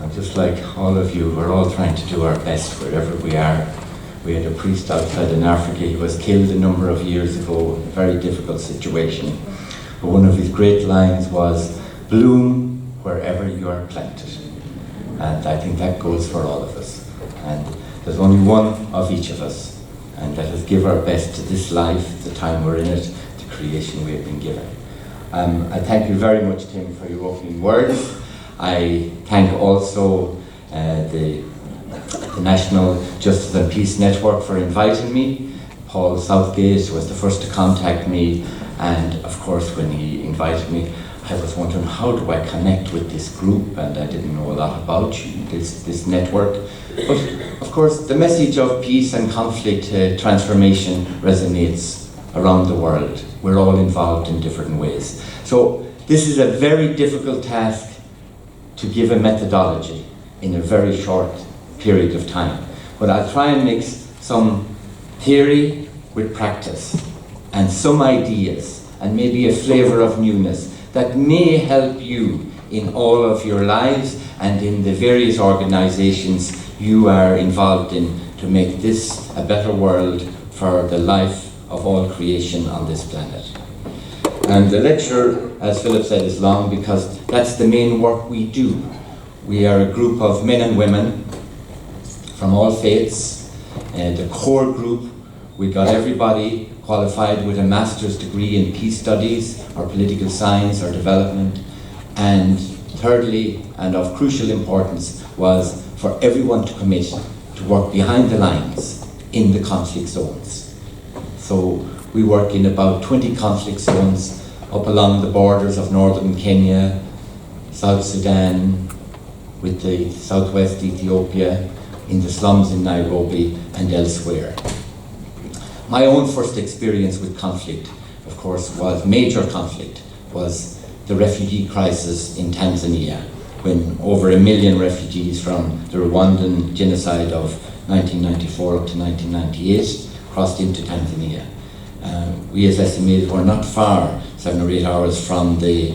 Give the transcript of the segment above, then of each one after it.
And just like all of you, we're all trying to do our best wherever we are. We had a priest outside in Africa. He was killed a number of years ago, a very difficult situation. But one of his great lines was, "Bloom wherever you are planted." And I think that goes for all of us. And there's only one of each of us. And let us give our best to this life, the time we're in it, the creation we have been given. I thank you very much, Tim, for your opening words. I thank also the National Justice and Peace Network for inviting me. Paul Southgate was the first to contact me, and of course when he invited me, I was wondering, how do I connect with this group? And I didn't know a lot about this network. But of course, the message of peace and conflict transformation resonates around the world. We're all involved in different ways. So this is a very difficult task, to give a methodology in a very short period of time. But I'll try and mix some theory with practice and some ideas and maybe a flavor of newness that may help you in all of your lives and in the various organizations you are involved in to make this a better world for the life of all creation on this planet. And the lecture, as Philip said, is long because that's the main work we do. We are a group of men and women from all faiths. The core group, we got everybody qualified with a master's degree in peace studies or political science or development. And thirdly, and of crucial importance, was for everyone to commit to work behind the lines in the conflict zones. So we work in about 20 conflict zones up along the borders of northern Kenya, South Sudan, with the southwest Ethiopia, in the slums in Nairobi and elsewhere. My own first experience with conflict, of course, was major conflict, was the refugee crisis in Tanzania, when over 1 million refugees from the Rwandan genocide of 1994 up to 1998 crossed into Tanzania. We as SMEs were not far, 7 or 8 hours from the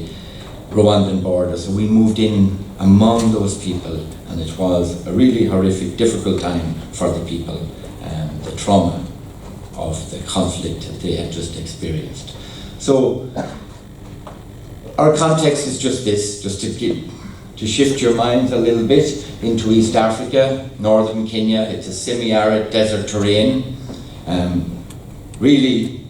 Rwandan border, so we moved in among those people, and it was a really horrific, difficult time for the people, the trauma of the conflict that they had just experienced. So our context is just this, just to shift your minds a little bit into East Africa, northern Kenya. It's a semi-arid desert terrain, really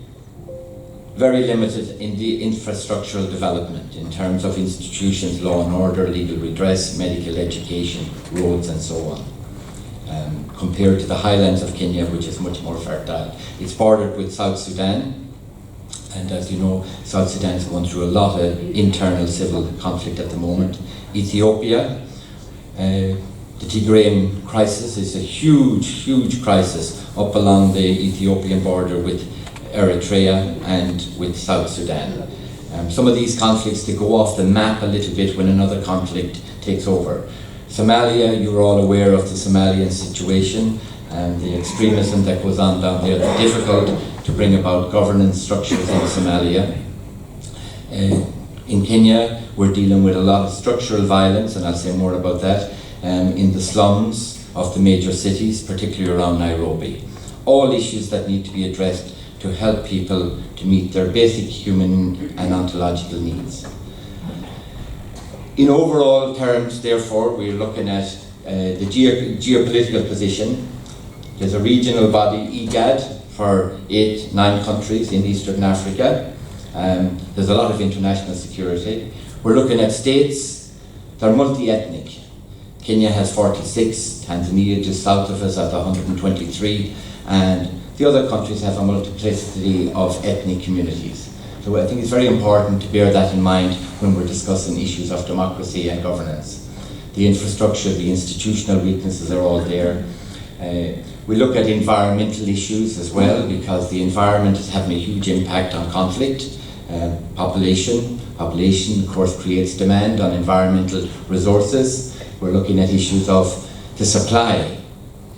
very limited in the infrastructural development in terms of institutions, law and order, legal redress, medical education, roads and so on, compared to the highlands of Kenya, which is much more fertile. It's bordered with South Sudan, and as you know, South Sudan is going through a lot of internal civil conflict at the moment. Ethiopia, the Tigrayan crisis is a huge, huge crisis up along the Ethiopian border with Eritrea and with South Sudan. Some of these conflicts, they go off the map a little bit when another conflict takes over. Somalia, you're all aware of the Somalian situation and the extremism that goes on down there, the difficult to bring about governance structures in Somalia. In Kenya, we're dealing with a lot of structural violence, and I'll say more about that, in the slums of the major cities, particularly around Nairobi. All issues that need to be addressed to help people to meet their basic human and ontological needs. In overall terms, therefore, we're looking at the geopolitical position. There's a regional body, IGAD, for 8-9 countries in Eastern Africa. There's a lot of international security. We're looking at states. They're multi-ethnic. Kenya has 46, Tanzania just south of us at 123, and the other countries have a multiplicity of ethnic communities. So I think it's very important to bear that in mind when we're discussing issues of democracy and governance. The infrastructure, the institutional weaknesses are all there. We look at environmental issues as well, because the environment is having a huge impact on conflict. Population, of course, creates demand on environmental resources. We're looking at issues of the supply,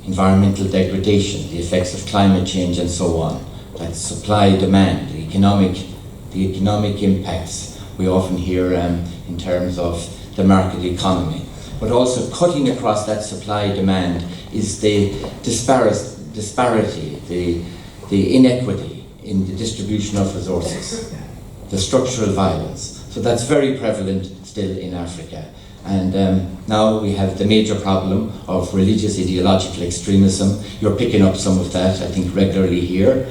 environmental degradation, the effects of climate change and so on. That's supply, demand, the economic impacts we often hear in terms of the market economy. but also cutting across that supply-demand is the disparity, the inequity in the distribution of resources, the structural violence. So that's very prevalent still in Africa. And now we have the major problem of religious ideological extremism. You're picking up some of that, I think, regularly here,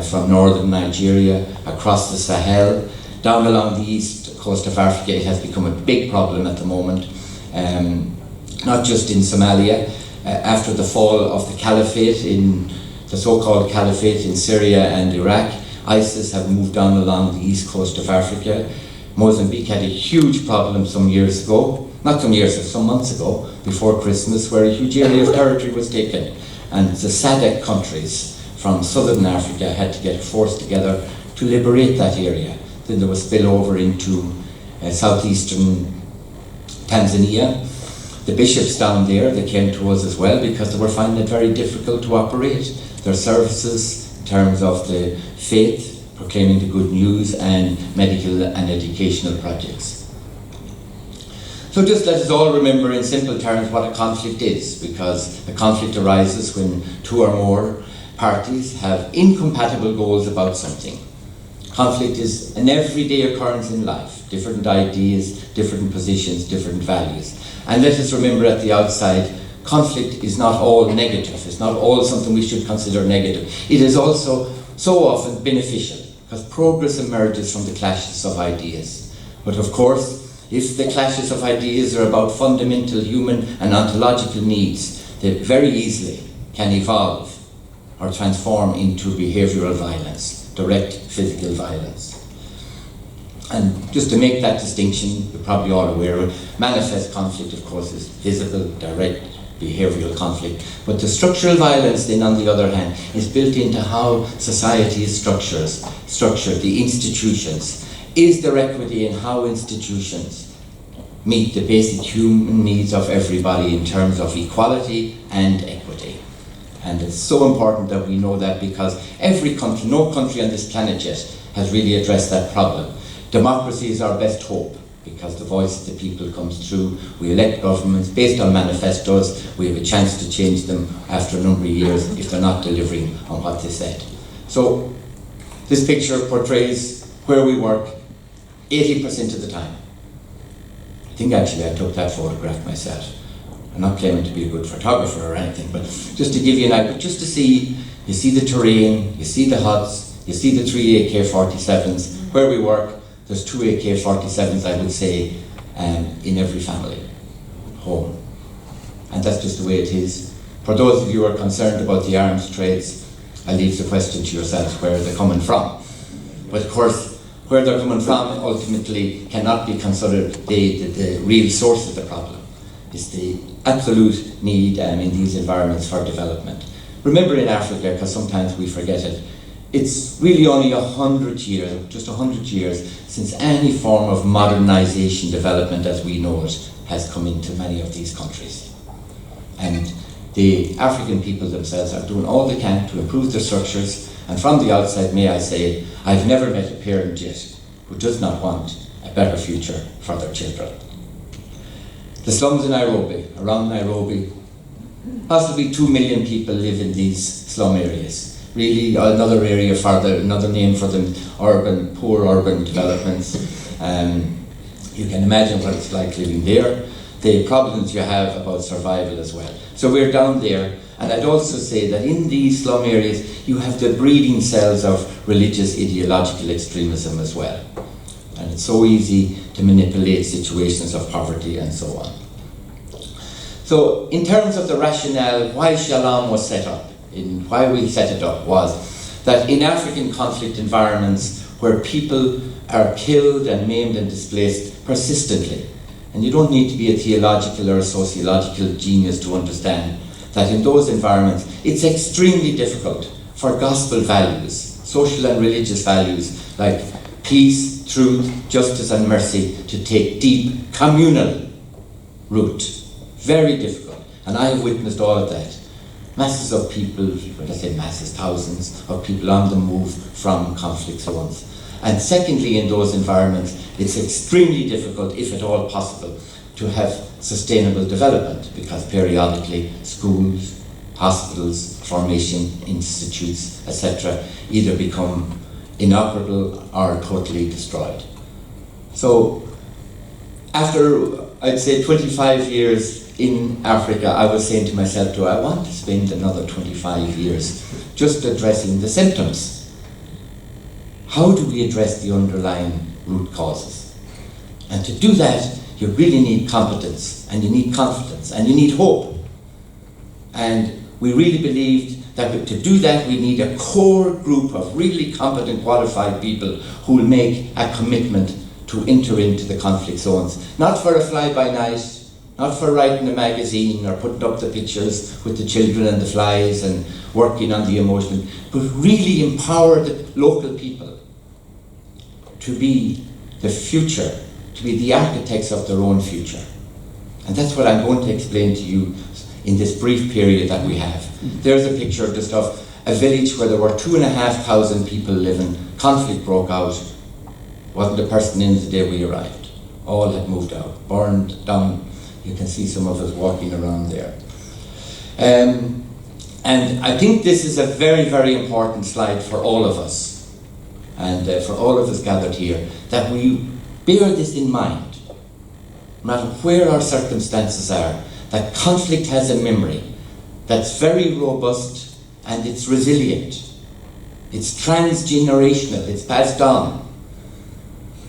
from northern Nigeria, across the Sahel, down along the east coast of Africa. It has become a big problem at the moment, not just in Somalia. After the fall of the caliphate, in the so-called caliphate in Syria and Iraq, ISIS have moved on along the east coast of Africa. Mozambique had a huge problem some years ago, some months ago, before Christmas, where a huge area of territory was taken. And the SADC countries from southern Africa had to get forced together to liberate that area. Then there was spillover into southeastern Tanzania. The bishops down there, they came to us as well because they were finding it very difficult to operate their services in terms of the faith, proclaiming the good news, and medical and educational projects. So just let us all remember in simple terms what a conflict is, because a conflict arises when two or more parties have incompatible goals about something. Conflict is an everyday occurrence in life, different ideas, different positions, different values. And let us remember at the outside, conflict is not all negative, it's not all something we should consider negative. It is also so often beneficial, because progress emerges from the clashes of ideas. But of course, if the clashes of ideas are about fundamental human and ontological needs, they very easily can evolve or transform into behavioural violence, direct physical violence. And just to make that distinction, you're probably all aware of it, manifest conflict, of course, is visible, direct, behavioural conflict. But the structural violence, then, on the other hand, is built into how society is structured, the institutions. Is there equity in how institutions meet the basic human needs of everybody in terms of equality and equity? And it's so important that we know that, because every country, no country on this planet yet has really addressed that problem. Democracy is our best hope, because the voice of the people comes through. We elect governments based on manifestos. We have a chance to change them after a number of years if they're not delivering on what they said. So this picture portrays where we work 80% of the time. I think actually I took that photograph myself. I'm not claiming to be a good photographer or anything, but just to give you an idea, just to see, you see the terrain, you see the huts, you see the 3 AK-47s. Where we work, there's 2 AK-47s, I would say, in every family home. And that's just the way it is. For those of you who are concerned about the arms trades, I leave the question to yourselves, where they're coming from. But of course, where they're coming from ultimately cannot be considered the real source of the problem. It's the absolute need in these environments for development. Remember, in Africa, because sometimes we forget it, it's really only 100 years, just 100 years, since any form of modernization development as we know it has come into many of these countries. And the African people themselves are doing all they can to improve their structures. And from the outside, may I say, I've never met a parent yet who does not want a better future for their children. The slums in Nairobi, around Nairobi, possibly 2 million people live in these slum areas. Really, another area further, another name for them, poor urban developments. You can imagine what it's like living there, the problems you have about survival as well. So we're down there, and I'd also say that in these slum areas, you have the breeding cells of religious ideological extremism as well. And it's so easy to manipulate situations of poverty and so on. So in terms of the rationale, why Shalom was set up, why we set it up, was that in African conflict environments where people are killed and maimed and displaced persistently, and you don't need to be a theological or a sociological genius to understand that in those environments it's extremely difficult for gospel values, social and religious values like peace, truth, justice and mercy to take deep communal root. Very difficult. And I have witnessed all of that. Masses of people, when I say masses, thousands of people on the move from conflict zones. And secondly, in those environments, it's extremely difficult, if at all possible, to have sustainable development, because periodically schools, hospitals, formation institutes, etc., either become inoperable or totally destroyed. So after, I'd say, 25 years in Africa, I was saying to myself, do I want to spend another 25 years just addressing the symptoms? How do we address the underlying root causes? And to do that, you really need competence, and you need confidence, and you need hope. And we really believed that to do that, we need a core group of really competent, qualified people who will make a commitment to enter into the conflict zones. Not for a fly-by-night, not for writing a magazine or putting up the pictures with the children and the flies and working on the emotion, but really empower the local people to be the future, to be the architects of their own future. And that's what I'm going to explain to you in this brief period that we have. There's a picture of just of a village where there were 2,500 people living. Conflict broke out. Wasn't a person in the day we arrived. All had moved out, burned down. You can see some of us walking around there. And I think this is a very, very important slide for all of us, and for all of us gathered here, that we bear this in mind, no matter where our circumstances are, that conflict has a memory that's very robust and it's resilient. It's transgenerational, it's passed on.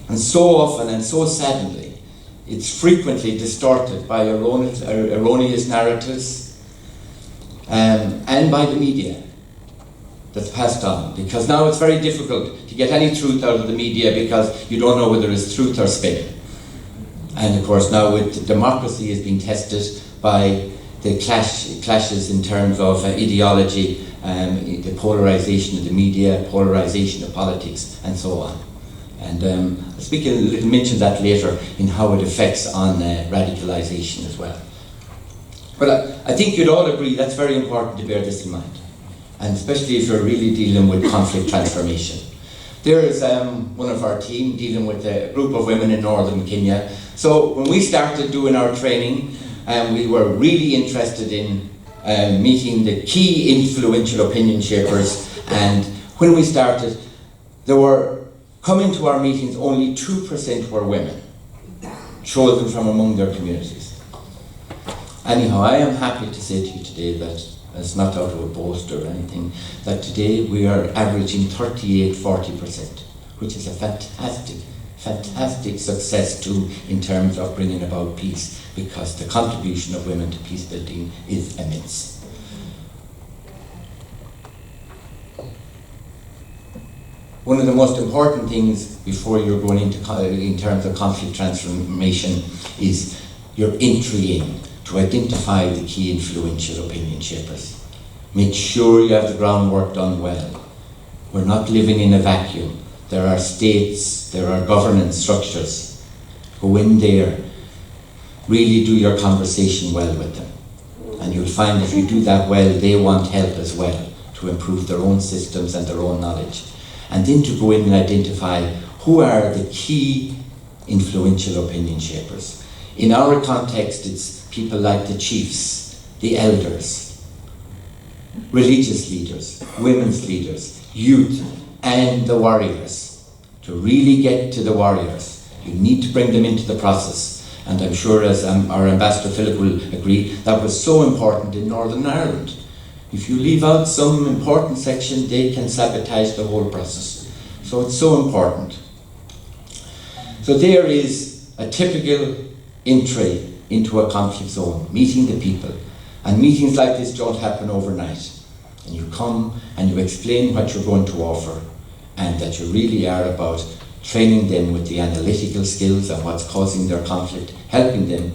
And so often and so sadly, it's frequently distorted by erroneous narratives and by the media that's passed on. Because now it's very difficult to get any truth out of the media because you don't know whether it's truth or spin. And of course now with democracy is being tested by the clashes in terms of ideology, the polarization of the media, polarization of politics, and so on. And I'll speak a little, mention that later in how it affects on radicalization as well. But I think you'd all agree that's very important to bear this in mind, and especially if you're really dealing with conflict transformation. There is one of our team dealing with a group of women in northern Kenya. So when we started doing our training, we were really interested in meeting the key influential opinion shapers, and when we started, there were coming to our meetings, only 2% were women, chosen from among their communities. Anyhow, I am happy to say to you today that, it's not out of a boast or anything, that today we are averaging 38-40%, which is a fantastic success too in terms of bringing about peace, because the contribution of women to peace building is immense. One of the most important things before you're going into, in terms of conflict transformation, is your entry in to identify the key influential opinion shapers. Make sure you have the groundwork done well. We're not living in a vacuum. There are states, there are governance structures. Go in there, really do your conversation well with them. And you'll find if you do that well, they want help as well to improve their own systems and their own knowledge. And then to go in and identify who are the key influential opinion shapers. In our context, it's people like the chiefs, the elders, religious leaders, women's leaders, youth, and the warriors. To really get to the warriors, you need to bring them into the process. And I'm sure, as our Ambassador Philip will agree, that was so important in Northern Ireland. If you leave out some important section, they can sabotage the whole process. So it's so important. So there is a typical entry into a conflict zone, meeting the people. And meetings like this don't happen overnight. And you come and you explain what you're going to offer, and that you really are about training them with the analytical skills and what's causing their conflict, helping them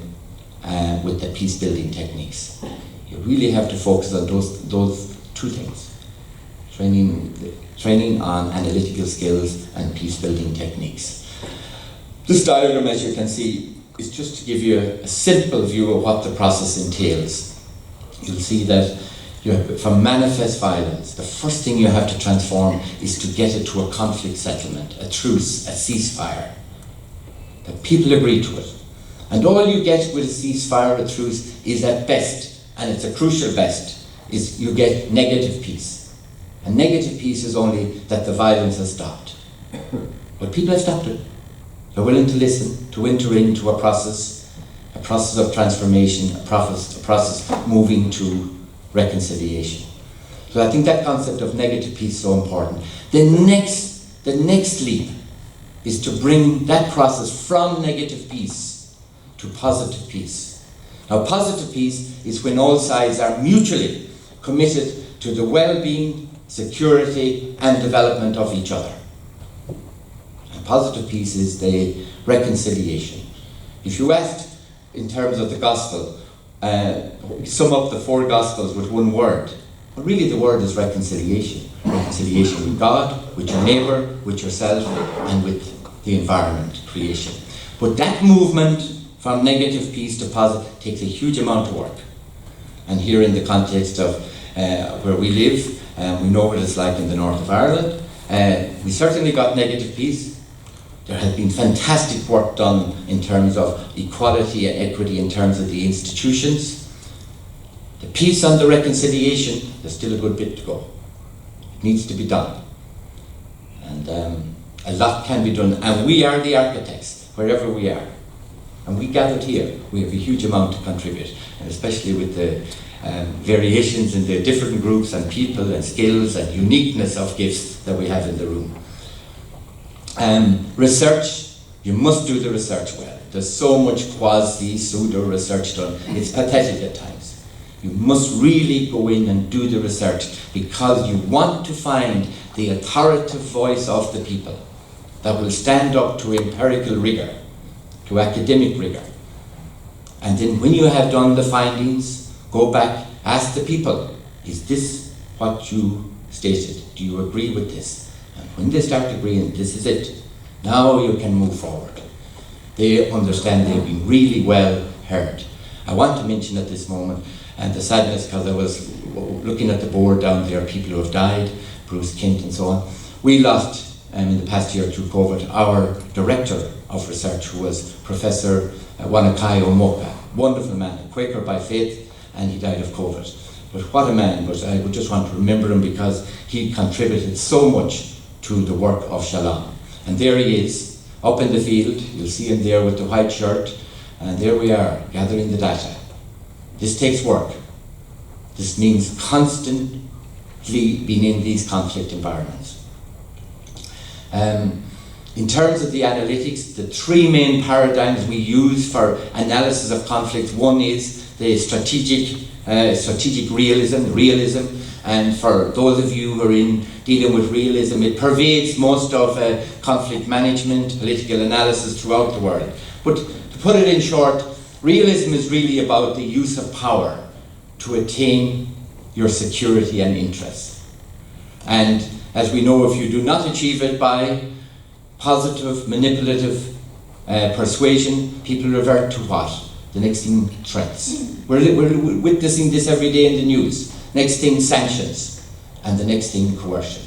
with the peace building techniques. You really have to focus on those two things. Training on analytical skills and peace building techniques. This diagram, as you can see, is just to give you a simple view of what the process entails. You'll see that from manifest violence, the first thing you have to transform is to get it to a conflict settlement, a truce, a ceasefire. That people agree to it. And all you get with a ceasefire or truce is at best, and it's a crucial best, is you get negative peace. And negative peace is only that the violence has stopped. But people have stopped it. They're willing to listen, to enter into a process of transformation, a process moving to reconciliation. So I think that concept of negative peace is so important. The next leap is to bring that process from negative peace to positive peace. Now, positive peace is when all sides are mutually committed to the well-being, security, and development of each other. And positive peace is the reconciliation. If you asked in terms of the gospel, sum up the 4 gospels with one word, well, really the word is reconciliation. Reconciliation with God, with your neighbour, with yourself, and with the environment, creation. But that movement from negative peace to positive takes a huge amount of work. And here in the context of where we live, we know what it's like in the north of Ireland. We certainly got negative peace. There has been fantastic work done in terms of equality and equity in terms of the institutions. The peace and the reconciliation, there's still a good bit to go. It needs to be done. And a lot can be done. And we are the architects, wherever we are. And we gathered here, we have a huge amount to contribute. And especially with the variations in the different groups and people and skills and uniqueness of gifts that we have in the room. Research, you must do the research well. There's so much quasi-pseudo research done. It's pathetic at times. You must really go in and do the research because you want to find the authoritative voice of the people that will stand up to empirical rigour, to academic rigour. And then when you have done the findings, go back, ask the people, is this what you stated? Do you agree with this? And when they start agreeing, this is it, now you can move forward. They understand they've been really well heard. I want to mention at this moment, and the sadness, because I was looking at the board down there, people who have died, Bruce Kent and so on. We lost, in the past year through COVID, our director of research, who was Professor Wanakai Omoka. Wonderful man, a Quaker by faith, and he died of COVID. But what a man, but I would just want to remember him because he contributed so much to the work of Shalom. And there he is, up in the field, you'll see him there with the white shirt, and there we are, gathering the data. This takes work. This means constantly being in these conflict environments. In terms of the analytics, the 3 main paradigms we use for analysis of conflicts, one is the strategic realism, and for those of you who are in dealing with realism, it pervades most of conflict management, political analysis throughout the world. But to put it in short, realism is really about the use of power to attain your security and interests. And as we know, if you do not achieve it by positive, manipulative persuasion, people revert to what? The next thing, threats. We're witnessing this every day in the news. Next thing, sanctions. And the next thing, coercion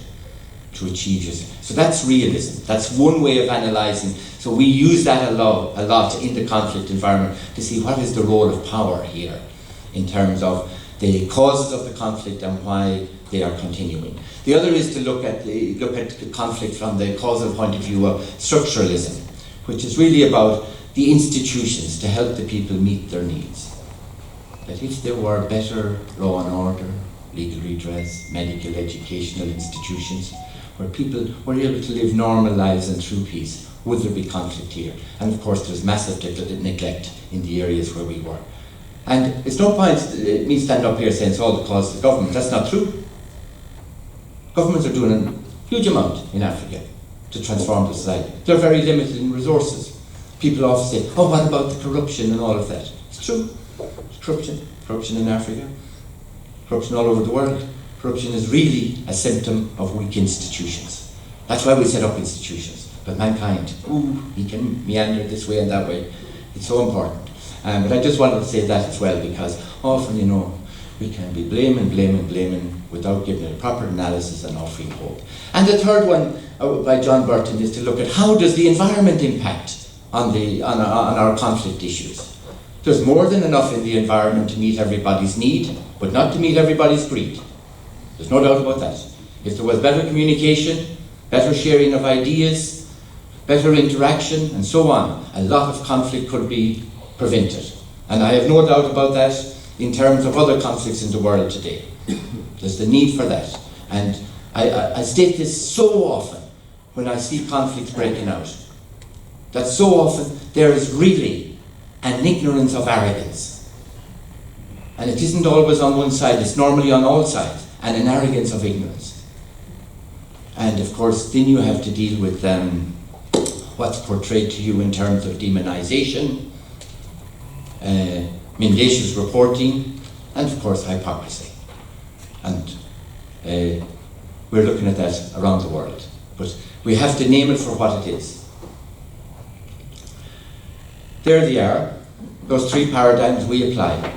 to achieve it. So that's realism. That's one way of analysing. So we use that a lot in the conflict environment to see what is the role of power here in terms of the causes of the conflict and why they are continuing. The other is to look at the conflict from the causal point of view of structuralism, which is really about the institutions to help the people meet their needs. That if there were better law and order, legal redress, medical, educational institutions, where people were able to live normal lives and true peace, would there be conflict here? And of course there's massive neglect in the areas where we were. And it's no point me stand up here saying it's all the cause of the government. That's not true. Governments are doing a huge amount in Africa to transform the society. They're very limited in resources. People often say, oh, what about the corruption and all of that? It's true. It's corruption in Africa, corruption all over the world. Corruption is really a symptom of weak institutions. That's why we set up institutions. But mankind, he can meander this way and that way. It's so important. But I just wanted to say that as well, because often, we can be blaming without giving a proper analysis and offering hope. And the third one by John Burton is to look at how does the environment impact on our conflict issues. There's more than enough in the environment to meet everybody's need, but not to meet everybody's greed. There's no doubt about that. If there was better communication, better sharing of ideas, better interaction, and so on, a lot of conflict could be prevented. And I have no doubt about that in terms of other conflicts in the world today. There's the need for that. And I state this so often when I see conflicts breaking out, that so often there is really an ignorance of arrogance. And it isn't always on one side, it's normally on all sides, and an arrogance of ignorance. And of course, then you have to deal with what's portrayed to you in terms of demonization, mendacious reporting, and of course hypocrisy. And we're looking at that around the world. But we have to name it for what it is. There they are, those three paradigms we apply.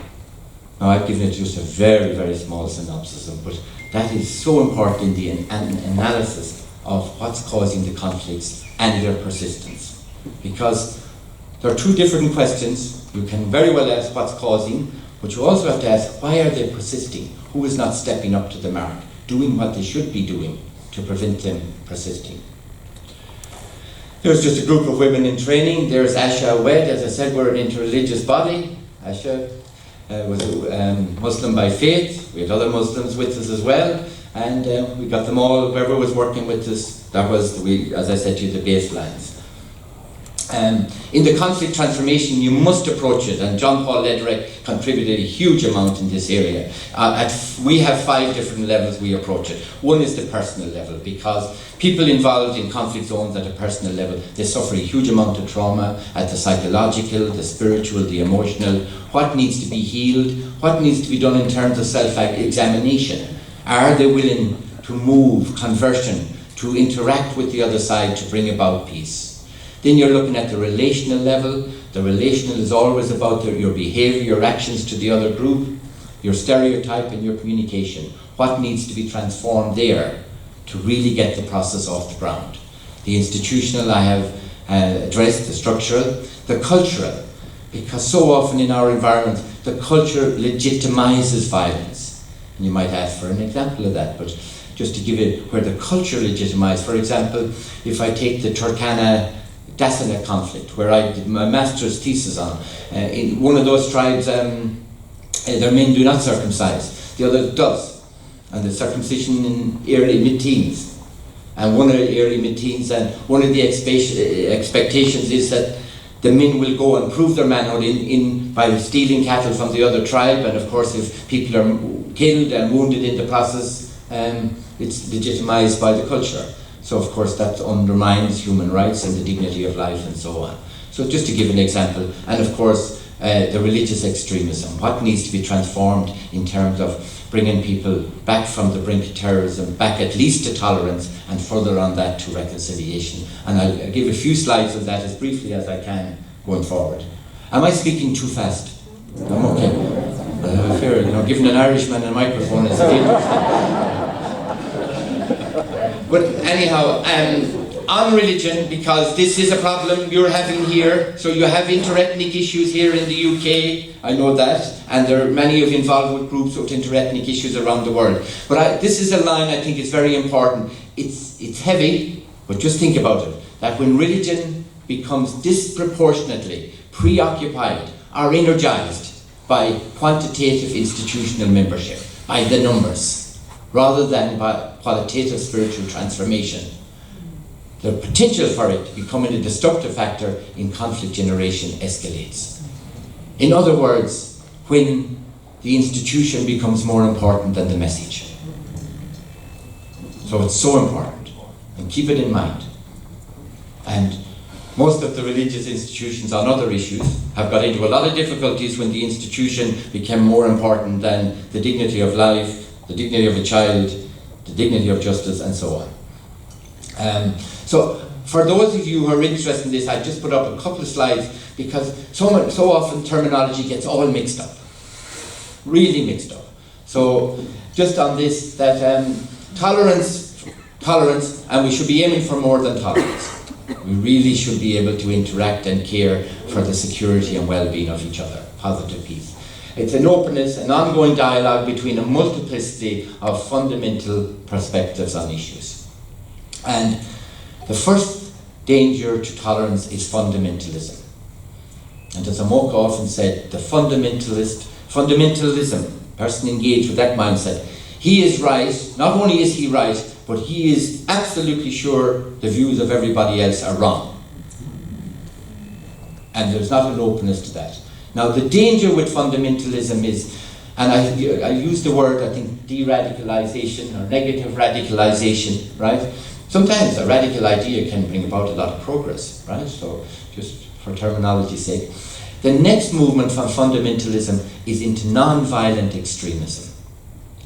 Now I've given it just a very, very small synopsis of them, but that is so important in the analysis of what's causing the conflicts and their persistence. Because there are two different questions. You can very well ask what's causing, but you also have to ask, why are they persisting? Who is not stepping up to the mark, doing what they should be doing to prevent them persisting? There's just a group of women in training. There's Asha Wed. As I said, we're an interreligious body. Asha was a Muslim by faith. We had other Muslims with us as well. And we got them all, whoever was working with us, that was, as I said to you, the baselines. In the conflict transformation, you must approach it, and John Paul Lederer contributed a huge amount in this area. We have 5 different levels we approach it. One is the personal level, because people involved in conflict zones at a personal level, they suffer a huge amount of trauma at the psychological, the spiritual, the emotional. What needs to be healed? What needs to be done in terms of self-examination? Are they willing to move, conversion, to interact with the other side to bring about peace? Then you're looking at the relational level. The relational is always about your behavior, your actions to the other group, your stereotype and your communication. What needs to be transformed there to really get the process off the ground? The institutional I have addressed, the structural, the cultural, because so often in our environment, the culture legitimizes violence. And you might ask for an example of that, but just to give it where the culture legitimizes. For example, if I take the Turkana Dasana conflict, where I did my master's thesis on. In one of those tribes, their men do not circumcise, the other does. And the circumcision in early mid-teens. And one of the early mid-teens, and one of the expectations is that the men will go and prove their manhood by stealing cattle from the other tribe, and of course if people are killed and wounded in the process, it's legitimized by the culture. So of course that undermines human rights and the dignity of life and so on. So just to give an example, and of course the religious extremism, what needs to be transformed in terms of bringing people back from the brink of terrorism, back at least to tolerance, and further on that to reconciliation. And I'll give a few slides of that as briefly as I can going forward. Am I speaking too fast? I'm okay. I have a fear, giving an Irishman a microphone is a deal. But anyhow, on religion, because this is a problem you're having here, so you have interethnic issues here in the UK, I know that, and there are many of you involved with groups with interethnic issues around the world. But this is a line I think is very important. It's heavy, but just think about it, that when religion becomes disproportionately preoccupied or energized by quantitative institutional membership, by the numbers, rather than by qualitative spiritual transformation, the potential for it becoming a destructive factor in conflict generation escalates. In other words, when the institution becomes more important than the message. So it's so important, and keep it in mind. And most of the religious institutions on other issues have got into a lot of difficulties when the institution became more important than the dignity of life, the dignity of a child, the dignity of justice, and so on. So for those of you who are interested in this, I just put up a couple of slides because so often terminology gets all mixed up, really mixed up. So just on this, that tolerance, and we should be aiming for more than tolerance. We really should be able to interact and care for the security and well-being of each other. Positive peace. It's an openness, an ongoing dialogue between a multiplicity of fundamental perspectives on issues. And the first danger to tolerance is fundamentalism. And as Amoka often said, the fundamentalism, person engaged with that mindset, he is right, not only is he right, but he is absolutely sure the views of everybody else are wrong. And there's not an openness to that. Now the danger with fundamentalism is, and I use the word, I think, de-radicalization or negative radicalization, right? Sometimes a radical idea can bring about a lot of progress, right? So just for terminology's sake. The next movement from fundamentalism is into non-violent extremism.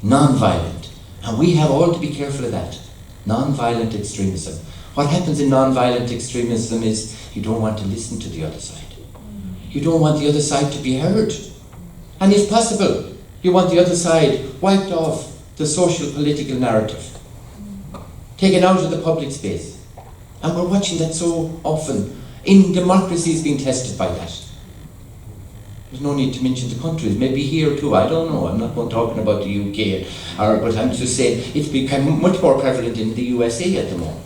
Non-violent. And we have all to be careful of that. Non-violent extremism. What happens in non-violent extremism is you don't want to listen to the other side. You don't want the other side to be heard. And if possible, you want the other side wiped off the social political narrative. Taken out of the public space. And we're watching that so often. In democracies being tested by that. There's no need to mention the countries, maybe here too, I don't know. I'm not talking about the UK, but I'm just saying it's become much more prevalent in the USA at the moment.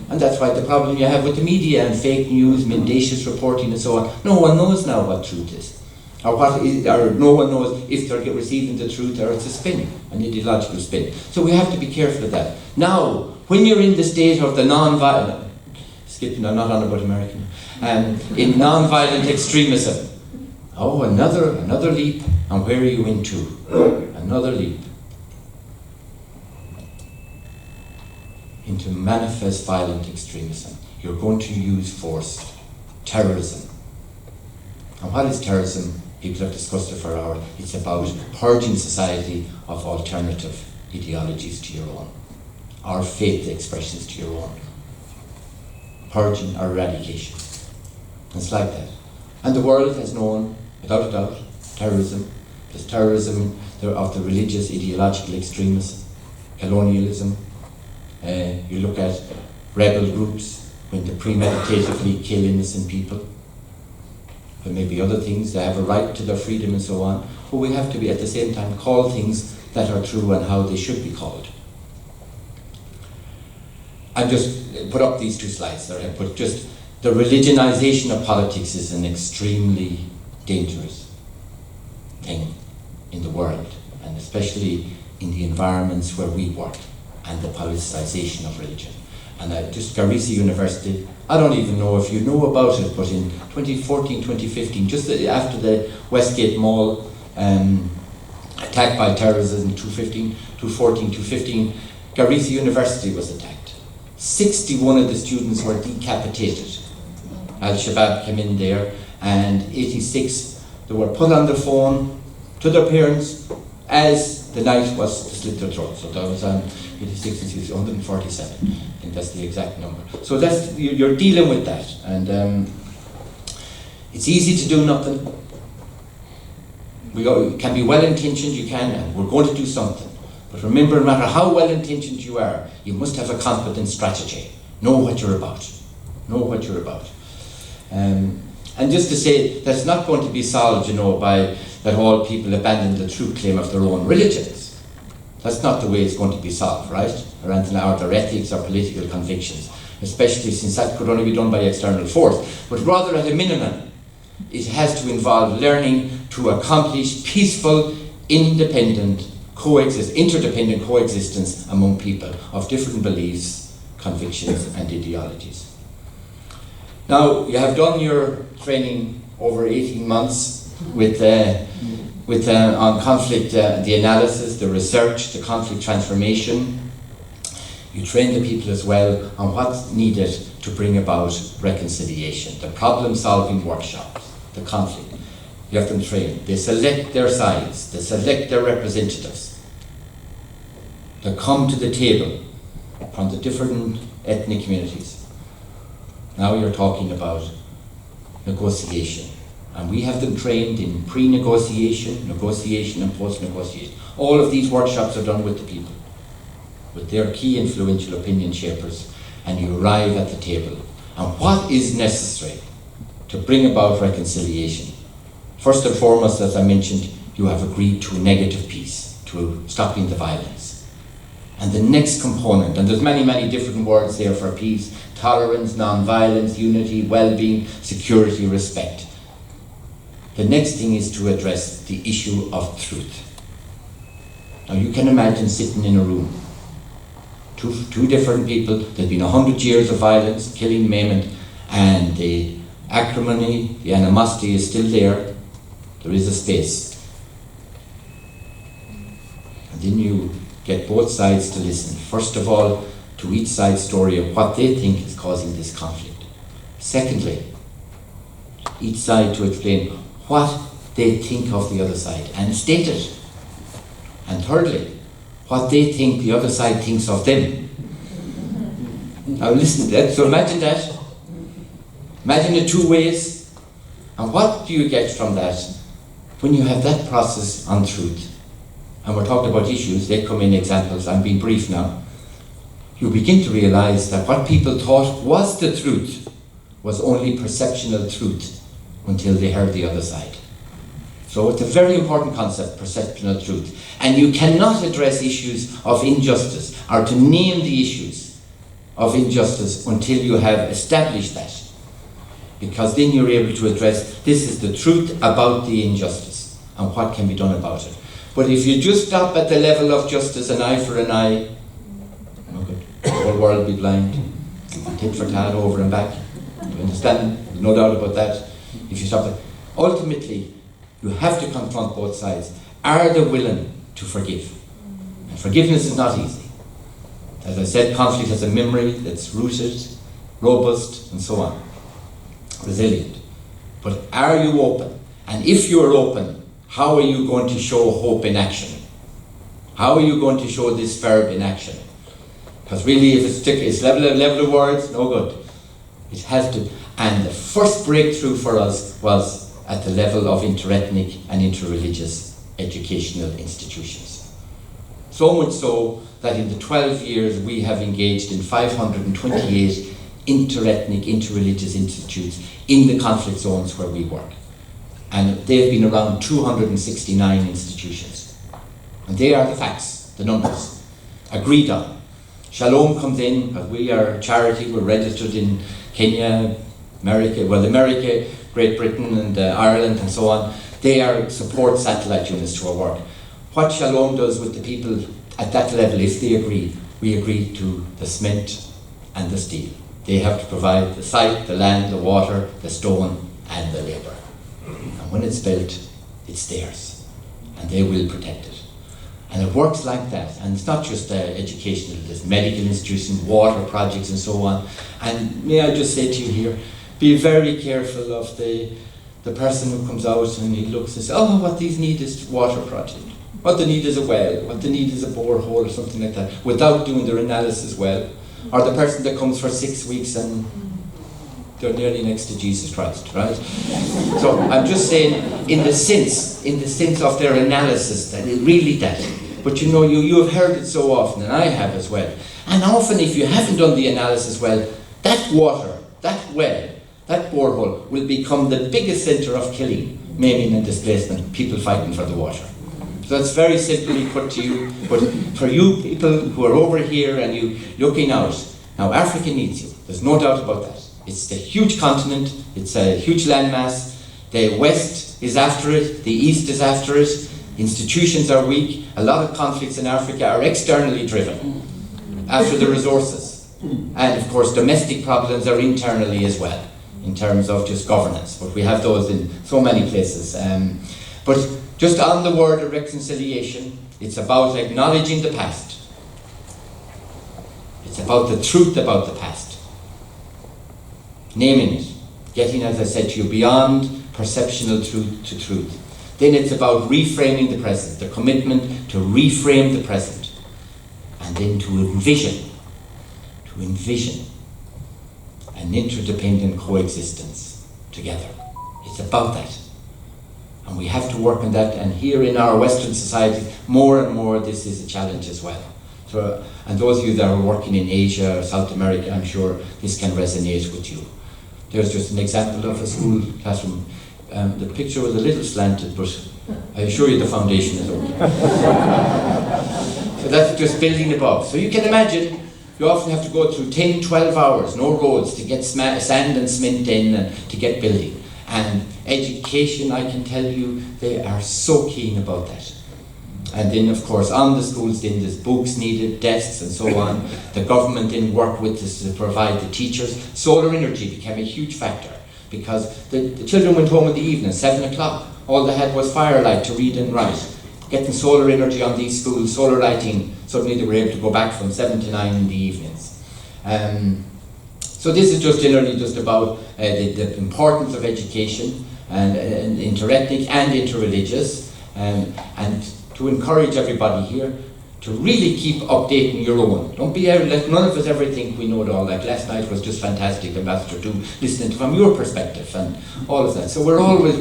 And that's why the problem you have with the media and fake news, mendacious reporting and so on. No one knows now what truth is. Or no one knows if they're receiving the truth or it's a spin, an ideological spin. So we have to be careful of that. Now, when you're in the state of the non-violent, skipping, I'm not on about American, in non-violent extremism, oh, another leap, and where are you into? Another leap. Into manifest violent extremism. You're going to use force. Terrorism. And what is terrorism? People have discussed it for hours. It's about purging society of alternative ideologies to your own. Or faith expressions to your own. Purging or eradication. It's like that. And the world has known, without a doubt, terrorism. There's terrorism of the religious ideological extremism, colonialism. You look at rebel groups when they premeditatively kill innocent people. There may be other things, they have a right to their freedom and so on, but we have to be at the same time call things that are true and how they should be called. I've just put up these two slides there, but just the religionization of politics is an extremely dangerous thing in the world, and especially in the environments where we work, and the politicization of religion. And just Garissa University, I don't even know if you know about it, but in 2014, 2015, just after the Westgate Mall attack by terrorism in 2014, 2015, Garissa University was attacked. 61 of the students were decapitated. Al-Shabaab came in there, and 86, they were put on the phone to their parents as the knife was to slit their throat. So that was 86 and 6, 147. I think that's the exact number. So that's, you're dealing with that. And it's easy to do nothing. You can be well-intentioned, you can, and we're going to do something. But remember, no matter how well-intentioned you are, you must have a competent strategy. Know what you're about. Know what you're about. And just to say, that's not going to be solved, by that all people abandon the true claim of their own religions. That's not the way it's going to be solved, right? Or their ethics or political convictions, especially since that could only be done by external force. But rather, at a minimum, it has to involve learning to accomplish peaceful, interdependent coexistence among people of different beliefs, convictions, and ideologies. Now, you have done your training over 18 months on conflict, the analysis, the research, the conflict transformation. You train the people as well on what's needed to bring about reconciliation, the problem-solving workshops, the conflict. You have them trained. They select their sides. They select their representatives. They come to the table from the different ethnic communities. Now you're talking about negotiation. And we have them trained in pre-negotiation, negotiation, and post-negotiation. All of these workshops are done with the people, with their key influential opinion shapers, and you arrive at the table. And what is necessary to bring about reconciliation? First and foremost, as I mentioned, you have agreed to a negative peace, to stopping the violence. And the next component, and there's many, many different words there for peace: tolerance, non-violence, unity, well-being, security, respect. The next thing is to address the issue of truth. Now you can imagine sitting in a room, two different people, there's been 100 years of violence, killing, maiming, and the acrimony, the animosity is still there. There is a space. And then you get both sides to listen. First of all, to each side's story of what they think is causing this conflict. Secondly, each side to explain what they think of the other side and state it. And thirdly, what they think the other side thinks of them. Now listen to that. So imagine that. Imagine the two ways. And what do you get from that when you have that process on truth? And we're talking about issues, they come in examples. I'm being brief now. You begin to realize that what people thought was the truth was only perceptual truth until they heard the other side. So it's a very important concept, perceptual truth. And you cannot address issues of injustice or to name the issues of injustice until you have established that. Because then you're able to address, this is the truth about the injustice and what can be done about it. But if you just stop at the level of justice, an eye for an eye, the whole world will be blind. Tit for tat, over and back. You understand? There's no doubt about that. If you stop it, ultimately, you have to confront both sides. Are they willing to forgive? And forgiveness is not easy. As I said, conflict has a memory that's rooted, robust, and so on. Resilient. But are you open? And if you're open, how are you going to show hope in action? How are you going to show this verb in action? Because really, if it's level of words, no good. It has to. And the first breakthrough for us was at the level of interethnic and interreligious educational institutions. So much so that in the 12 years we have engaged in 528 interethnic, interreligious institutes in the conflict zones where we work. And they've been around 269 institutions. And they are the facts, the numbers, agreed on. Shalom comes in, because we are a charity, we're registered in Kenya, America, Great Britain and Ireland and so on. They are support satellite units to our work. What Shalom does with the people at that level, if they agree, we agree to the cement and the steel. They have to provide the site, the land, the water, the stone and the labour. And when it's built, it's theirs. And they will protect it. And it works like that. And it's not just educational, there's medical institutions, water projects and so on. And may I just say to you here, be very careful of the person who comes out and he looks and says, oh, what these need is water project. What they need is a well, what they need is a borehole or something like that, without doing their analysis well. Or the person that comes for 6 weeks and they're nearly next to Jesus Christ, right? So I'm just saying, in the sense of their analysis, that it really that. But you know, you have heard it so often, and I have as well. And often if you haven't done the analysis well, that water, that well, that borehole will become the biggest centre of killing, maiming and displacement, people fighting for the water. So that's very simply put to you, but for you people who are over here and you looking out, now Africa needs you, there's no doubt about that. It's a huge continent, it's a huge landmass, the West is after it, the East is after it, institutions are weak, a lot of conflicts in Africa are externally driven, after the resources. And of course domestic problems are internally as well, in terms of just governance, but we have those in so many places. But just on the word of reconciliation, it's about acknowledging the past. It's about the truth about the past. Naming it. Getting, as I said to you, beyond perceptional truth to truth. Then it's about reframing the present, the commitment to reframe the present. And then to envision an interdependent coexistence together. It's about that. And we have to work on that, and here in our Western society, more and more this is a challenge as well. And those of you that are working in Asia or South America, I'm sure this can resonate with you. There's just an example of a school classroom. The picture was a little slanted, but I assure you the foundation is okay. So that's just building above. So you can imagine, you often have to go through 10, 12 hours, no roads, to get sand and cement in and to get building. And education, I can tell you, they are so keen about that. And then, of course, on the schools, then there's books needed, desks and so on. The government then work with this to provide the teachers. Solar energy became a huge factor because the children went home in the evening, 7 o'clock. All they had was firelight to read and write. Getting solar energy on these schools, solar lighting, suddenly they were able to go back from 7 to 9 in the evenings. So this is just generally just about the importance of education and interethnic and interreligious, and to encourage everybody here to really keep updating your own. Don't be let none of us ever think we know it all. Like last night was just fantastic, Ambassador, to listening from your perspective and all of that. So we're always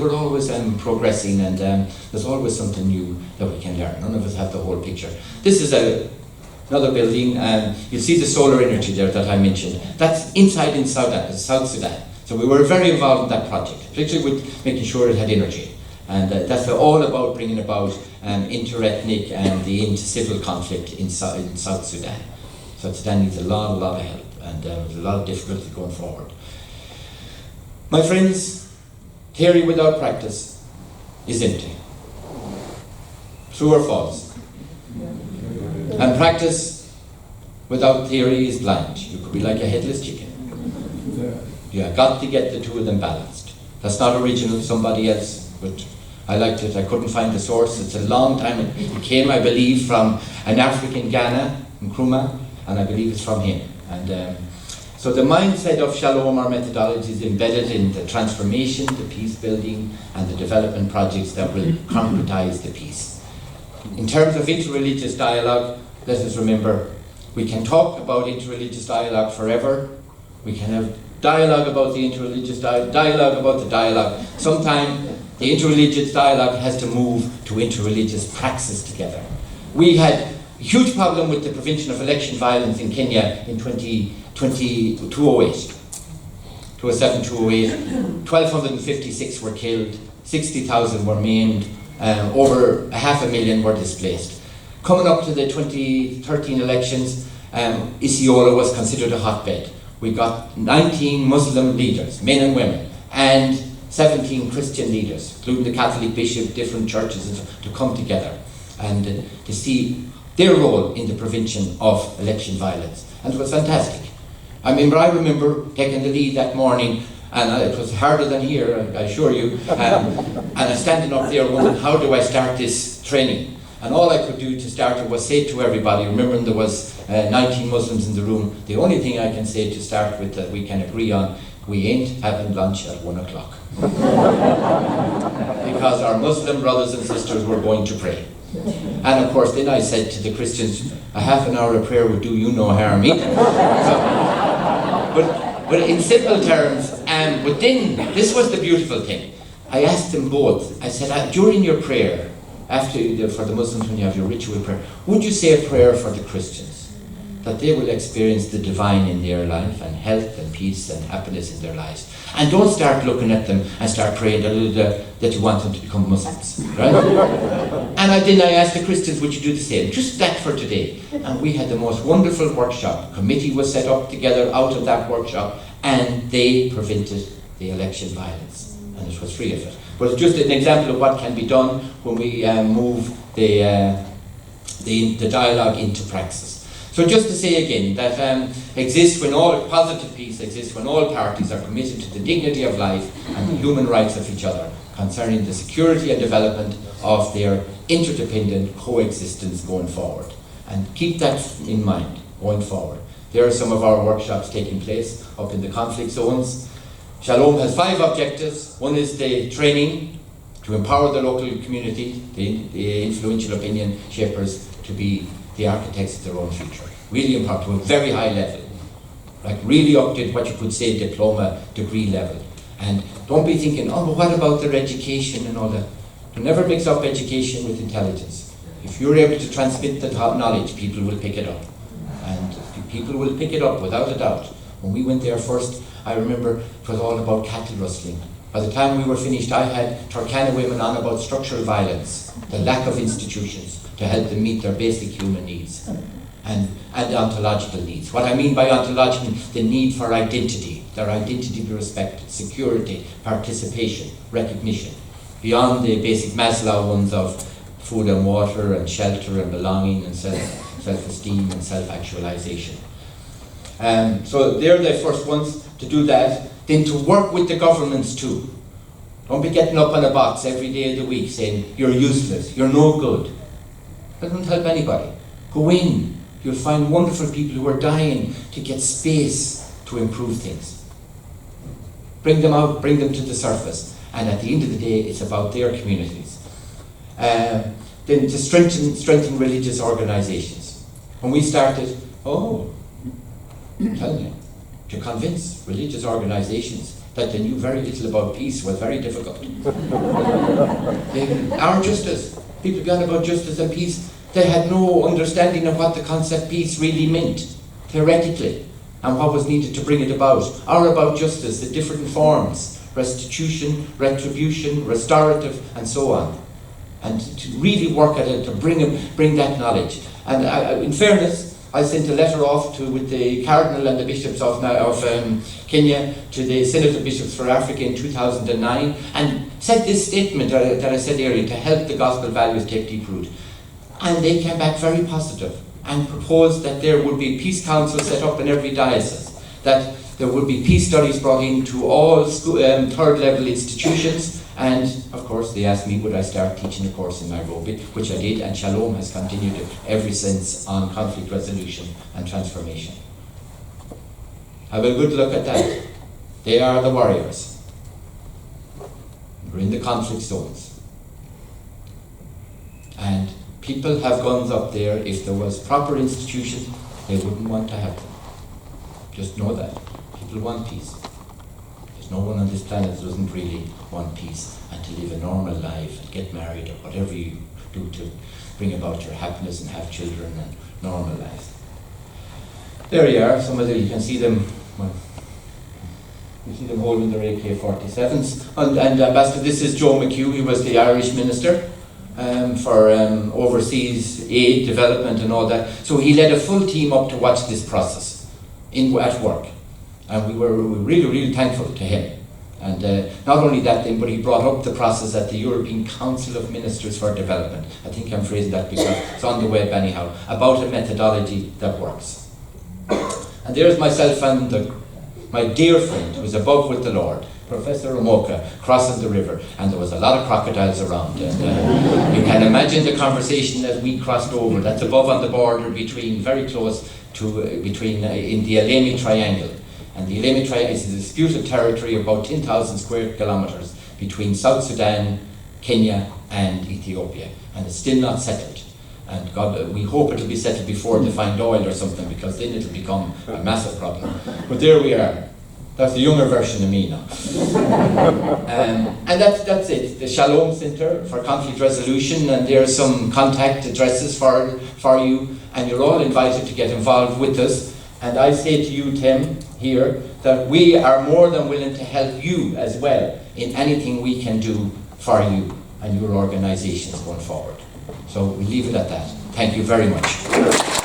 progressing, and there's always something new that we can learn. None of us have the whole picture. This is another building, and you'll see the solar energy there that I mentioned. That's inside in South Sudan. So we were very involved in that project, particularly with making sure it had energy. And that's all about bringing about interethnic and the inter-civil conflict in South Sudan. South Sudan needs a lot of help, and there's a lot of difficulty going forward. My friends, theory without practice is empty. True or false? And practice without theory is blind. You could be like a headless chicken. You got to get the two of them balanced. That's not original, somebody else, but I liked it. I couldn't find the source. It's a long time. It came, I believe, from an African Ghana, Nkrumah, and I believe it's from him. And so the mindset of Shalom, our methodology, is embedded in the transformation, the peace building, and the development projects that will concretize the peace. In terms of interreligious dialogue, let us remember, we can talk about interreligious dialogue forever. We can have dialogue about the interreligious dialogue about the dialogue. Sometime the interreligious dialogue has to move to interreligious praxis together. We had a huge problem with the prevention of election violence in Kenya in 2008. 2007, 2008. 1,256 were killed, 60,000 were maimed, over 500,000 were displaced. Coming up to the 2013 elections, Isiolo was considered a hotbed. We got 19 Muslim leaders, men and women, and 17 Christian leaders, including the Catholic bishop, different churches, to come together and to see their role in the prevention of election violence. And it was fantastic. I remember taking the lead that morning, and it was harder than here, I assure you, and I'm standing up there wondering, how do I start this training? And all I could do to start it was say to everybody, remembering there was 19 Muslims in the room, the only thing I can say to start with that we can agree on, we ain't having lunch at 1 o'clock. Because our Muslim brothers and sisters were going to pray. And of course, then I said to the Christians, a half an hour of prayer would do you no harm either. But in simple terms, but then, this was the beautiful thing. I asked them both, I said, during your prayer, for the Muslims when you have your ritual prayer, would you say a prayer for the Christians? That they will experience the divine in their life, and health and peace and happiness in their lives. And don't start looking at them and start praying that you want them to become Muslims, right? And then I asked the Christians, would you do the same? Just that for today. And we had the most wonderful workshop. A committee was set up together out of that workshop, and they prevented the election violence. And it was free of it. But it's just an example of what can be done when we move the dialogue into praxis. So just to say again, that positive peace exists when all parties are committed to the dignity of life and the human rights of each other, concerning the security and development of their interdependent coexistence going forward. And keep that in mind going forward. There are some of our workshops taking place up in the conflict zones. Shalom has 5 objectives. One is the training to empower the local community, the influential opinion shapers, to be the architects of their own future. Really important, to a very high level. Like really up to what you could say diploma degree level. And don't be thinking, oh, but what about their education and all that? To never mix up education with intelligence. If you're able to transmit the knowledge, people will pick it up. And people will pick it up without a doubt. When we went there first, I remember it was all about cattle rustling. By the time we were finished, I had Turkana women on about structural violence, the lack of institutions to help them meet their basic human needs and ontological needs. What I mean by ontological, the need for identity, their identity to be respected, security, participation, recognition, beyond the basic Maslow ones of food and water and shelter and belonging and self-esteem and self-actualization. So they're the first ones to do that. Then to work with the governments too. Don't be getting up on a box every day of the week saying, you're useless, you're no good. That doesn't help anybody. Go in. You'll find wonderful people who are dying to get space to improve things. Bring them out, bring them to the surface. And at the end of the day, it's about their communities. Then to strengthen religious organizations. When we started, I'm telling you, to convince religious organizations that they knew very little about peace was very difficult. Our justice, people got about justice and peace, they had no understanding of what the concept peace really meant, theoretically, and what was needed to bring it about, or about justice, the different forms, restitution, retribution, restorative, and so on. And to really work at it, to bring that knowledge. And in fairness, I sent a letter off with the Cardinal and the Bishops of Kenya to the Synod of Bishops for Africa in 2009 and said this statement that I said earlier, to help the gospel values take deep root. And they came back very positive and proposed that there would be a peace council set up in every diocese, that there would be peace studies brought into all third level institutions. And of course they asked me would I start teaching a course in Nairobi, which I did, and Shalom has continued ever since on conflict resolution and transformation. Have a good look at that. They are the warriors. We're in the conflict zones. And people have guns up there. If there was proper institutions, they wouldn't want to have them. Just know that. People want peace. No one on this planet doesn't really want peace and to live a normal life and get married or whatever you do to bring about your happiness and have children and normal life. There you are, some of them, you can see them, you see them holding their AK-47s. And Ambassador, this is Joe McHugh, he was the Irish Minister for overseas aid, development and all that. So he led a full team up to watch this process at work. And we were really, really thankful to him. And not only that then, but he brought up the process at the European Council of Ministers for Development. I think I'm phrasing that because it's on the web anyhow, about a methodology that works. And there's myself and my dear friend who was above with the Lord, Professor Omoka, crossing the river, and there was a lot of crocodiles around. And you can imagine the conversation as we crossed over. That's above on the border between, very close to, in the Alemi Triangle. And the Alemi Triangle is a disputed territory of about 10,000 square kilometres between South Sudan, Kenya and Ethiopia. And it's still not settled. And God, we hope it'll be settled before they find oil or something, because then it'll become a massive problem. But there we are. That's the younger version of me now. And that's it. The Shalom Centre for Conflict Resolution, and there are some contact addresses for you, and you're all invited to get involved with us. And I say to you, Tim, here, that we are more than willing to help you as well in anything we can do for you and your organisations going forward. So we leave it at that. Thank you very much.